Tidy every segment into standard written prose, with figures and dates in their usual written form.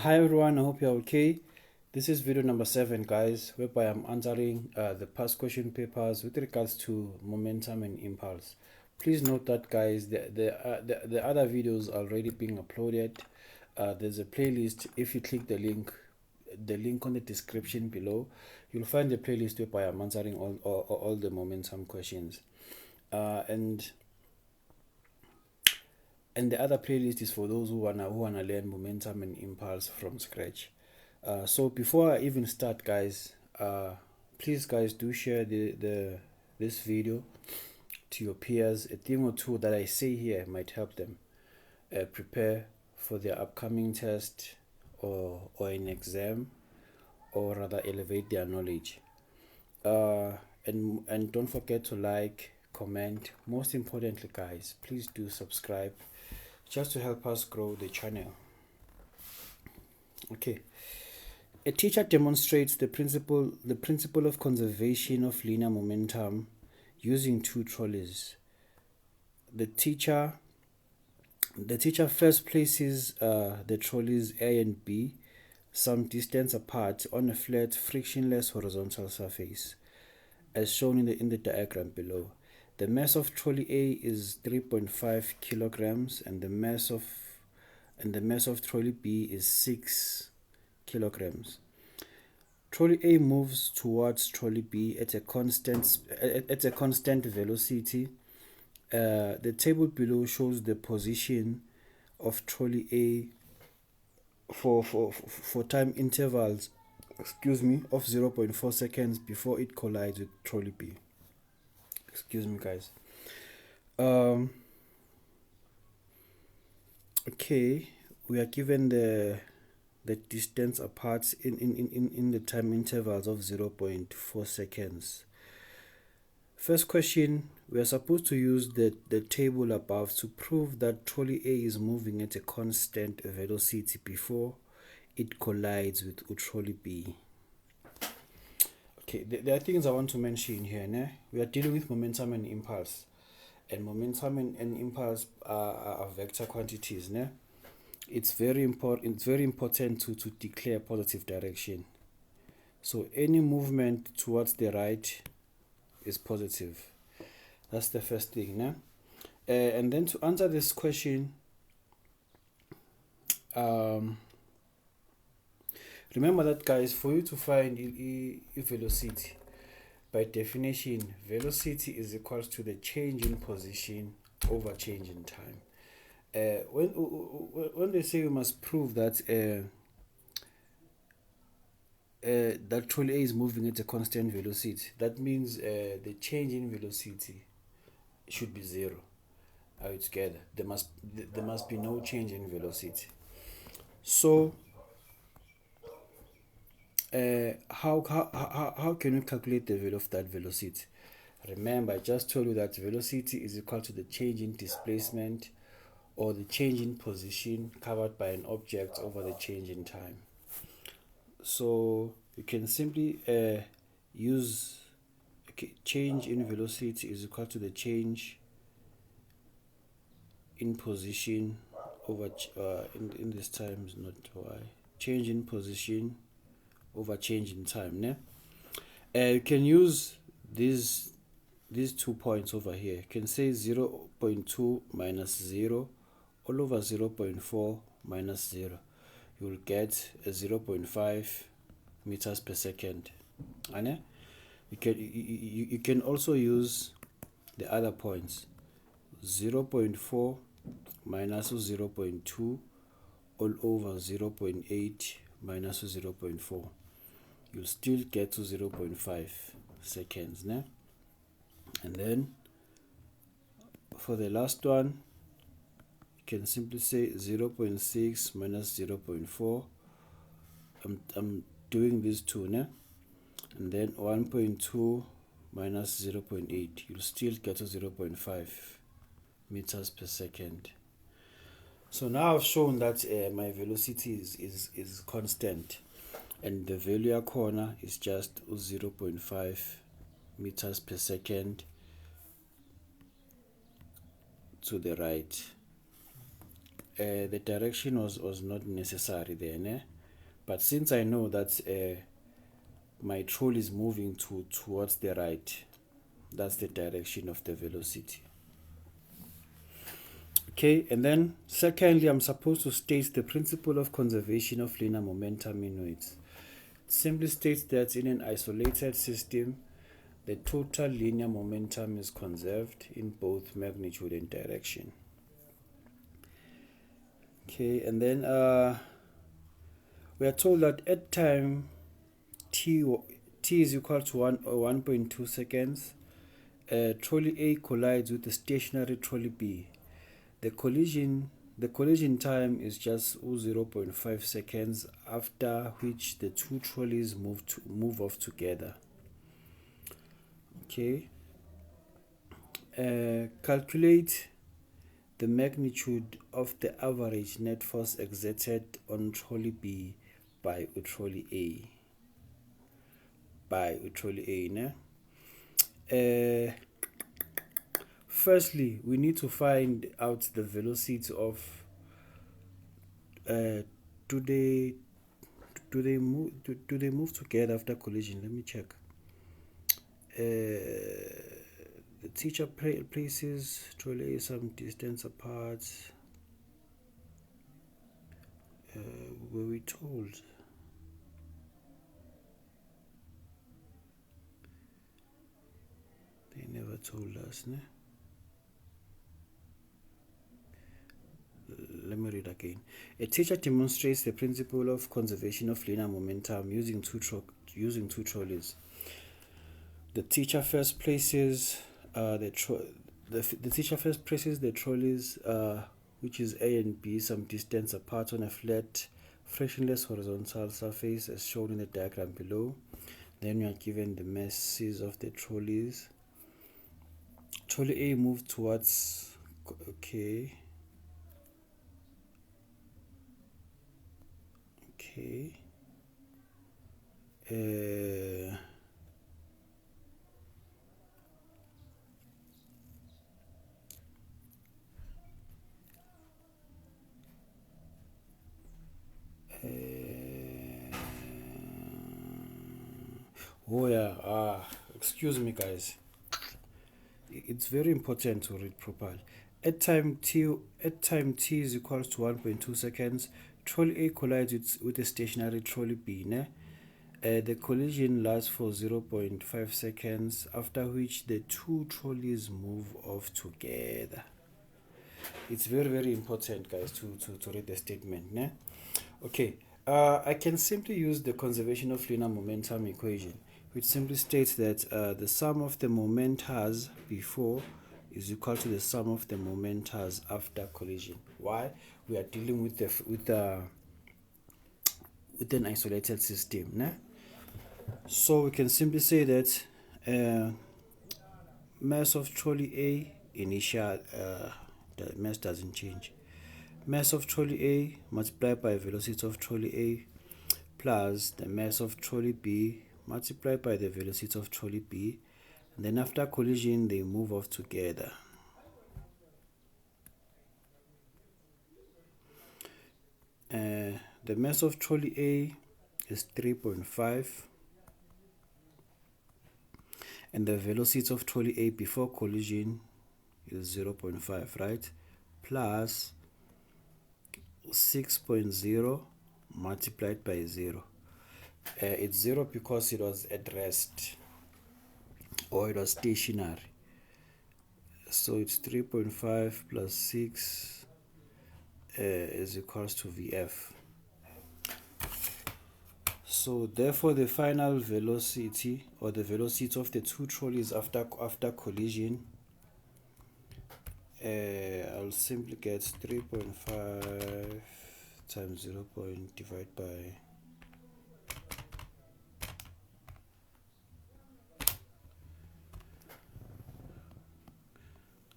Hi everyone, I hope you're okay. This is video number 7, guys, whereby I'm answering the past question papers with regards to momentum and impulse. Please note that, guys, the other videos are already being uploaded. There's a playlist. If you click the link on the description below, you'll find the playlist whereby I'm answering all the momentum questions. And the other playlist is for those who wanna learn momentum and impulse from scratch. So before I even start, guys, please, guys, do share this video to your peers. A thing or two that I say here might help them prepare for their upcoming test or an exam, or rather elevate their knowledge. And don't forget to like, comment. Most importantly, guys, please do subscribe, just to help us grow the channel. Okay. A teacher demonstrates the principle of conservation of linear momentum using two trolleys. The teacher first places the trolleys A and B some distance apart on a flat, frictionless horizontal surface, as shown in the diagram below. The mass of trolley A is 3.5 kilograms, and the mass of trolley B is 6 kilograms. Trolley A moves towards trolley B at a constant velocity. The table below shows the position of trolley A for time intervals, of 0.4 seconds before it collides with trolley B. Excuse me, guys. Okay, we are given the distance apart in the time intervals of 0.4 seconds. First question, we are supposed to use the table above to prove that trolley A is moving at a constant velocity before it collides with trolley B. Okay, there are things I want to mention here. We are dealing with momentum and impulse. And momentum and impulse are vector quantities. It's very important to declare positive direction. So any movement towards the right is positive. That's the first thing. And then to answer this question, remember that, guys, for you to find velocity, by definition, velocity is equal to the change in position over change in time. When they say we must prove that that trolley A is moving at a constant velocity, that means the change in velocity should be 0. Are we together? There must be no change in velocity. So how can you calculate the value of that velocity? Remember, I just told you that velocity is equal to the change in displacement or the change in position covered by an object over the change in time. So you can simply use change in velocity is equal to the change in position over in this time is not y, change in position over change in time. You can use these 2 points over here. You can say 0.2 minus 0 all over 0.4 minus 0. You will get a 0.5 meters per second. You can also use the other points. 0.4 minus 0.2 all over 0.8 minus 0.4. You'll still get to 0.5 seconds. And then for the last one, you can simply say 0.6 minus 0.4. I'm doing these two, and then 1.2 minus 0.8. You'll still get to 0.5 meters per second. So now I've shown that my velocity is constant, and the value corner is just 0.5 meters per second to the right. the direction was not necessary there, ne? But since I know that my trolley is moving towards the right, that's the direction of the velocity. Okay, and then secondly, I'm supposed to state the principle of conservation of linear momentum in weights. It simply states that in an isolated system, the total linear momentum is conserved in both magnitude and direction. Okay, and then we are told that at time t is equal to 1.2 seconds, trolley A collides with the stationary trolley B. The collision time is just 0.5 seconds, after which the two trolleys move off together. Okay. Calculate the magnitude of the average net force exerted on trolley B by trolley A. Firstly, we need to find out the velocity of do they move together after collision? Let me check. The teacher places trolley some distance apart. Were we told? They never told us, ne? Let me read again. A teacher demonstrates the principle of conservation of linear momentum using two trolleys. The teacher first places the teacher first places the trolleys, which is A and B, some distance apart on a flat, frictionless horizontal surface as shown in the diagram below. Then we are given the masses of the trolleys. Trolley A moves towards, okay. Oh yeah, excuse me guys, it's very important to read properly. At time t is equal to 1.2 seconds, trolley A collides with a stationary trolley B, ne? The collision lasts for 0.5 seconds, after which the two trolleys move off together. It's very, very important, guys, to read the statement, ne? Okay, I can simply use the conservation of linear momentum equation, which simply states that the sum of the momentas before is equal to the sum of the momentas after collision. Why? We are dealing with an isolated system, ne? So we can simply say that mass of trolley A initial, the mass doesn't change. Mass of trolley A multiplied by velocity of trolley A plus the mass of trolley B multiplied by the velocity of trolley B, and then after collision they move off together. The mass of trolley A is 3.5, and the velocity of trolley A before collision is 0.5, right? Plus 6.0 multiplied by 0. It's 0 because it was at rest, or it was stationary. So it's 3.5 plus 6 is equals to Vf. So therefore the final velocity, or the velocity of the two trolleys after collision, I'll simply get 3.5 times 0. Divide by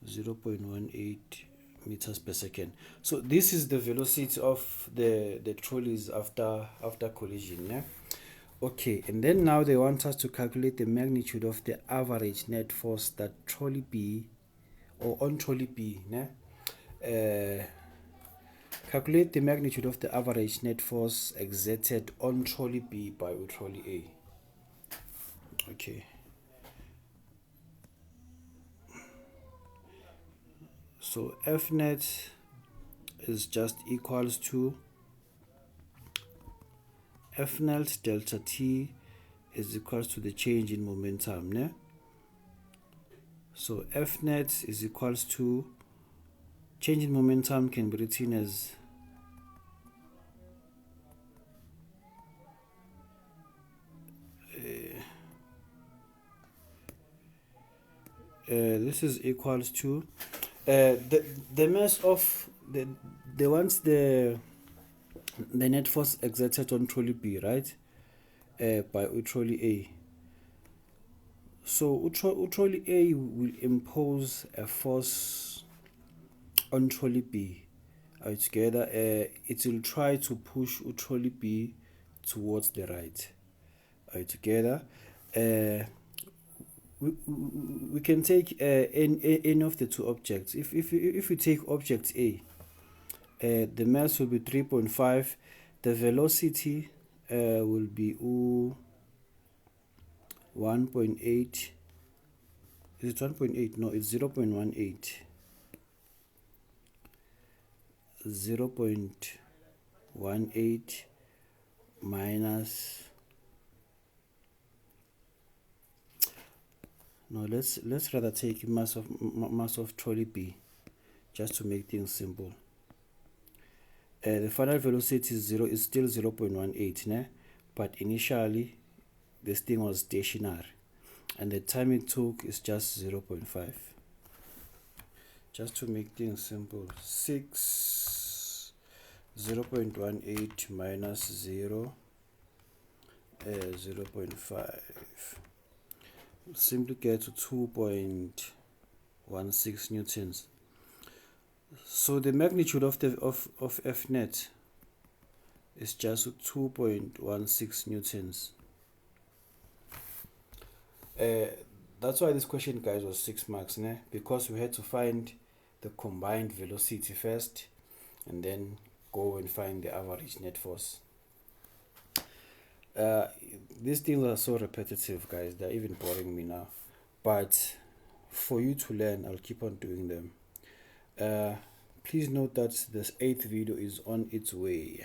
0.18 meters per second. So this is the velocity of the trolleys after collision, yeah? Okay, and then now they want us to calculate the magnitude of the average net force that trolley B, or on trolley B, né? Calculate the magnitude of the average net force exerted on trolley B by trolley A. Okay. So F net is just equals to F net delta T is equals to the change in momentum, ne? So F net is equals to change in momentum can be written as this is equals to the mass of the once the net force exerted on trolley B, right, by trolley A. So trolley A will impose a force on trolley B. Together, it will try to push trolley B towards the right. Together, we can take any of the two objects. If you take object A, the mass will be 3.5. The velocity will be 1.8. Is it 1.8? No, it's 0.18. 0.18 minus. No, let's rather take mass of trolley B, just to make things simple. The final velocity is still 0.18, ne? But initially this thing was stationary, and the time it took is just 0.5. Just to make things simple, 0.18 minus 0.5. Simply get to 2.16 newtons. So the magnitude of F net is just 2.16 newtons. That's why this question, guys, was 6 marks, né? Because we had to find the combined velocity first and then go and find the average net force. These things are so repetitive, guys, they're even boring me now, but for you to learn, I'll keep on doing them. Please note that this 8th video is on its way.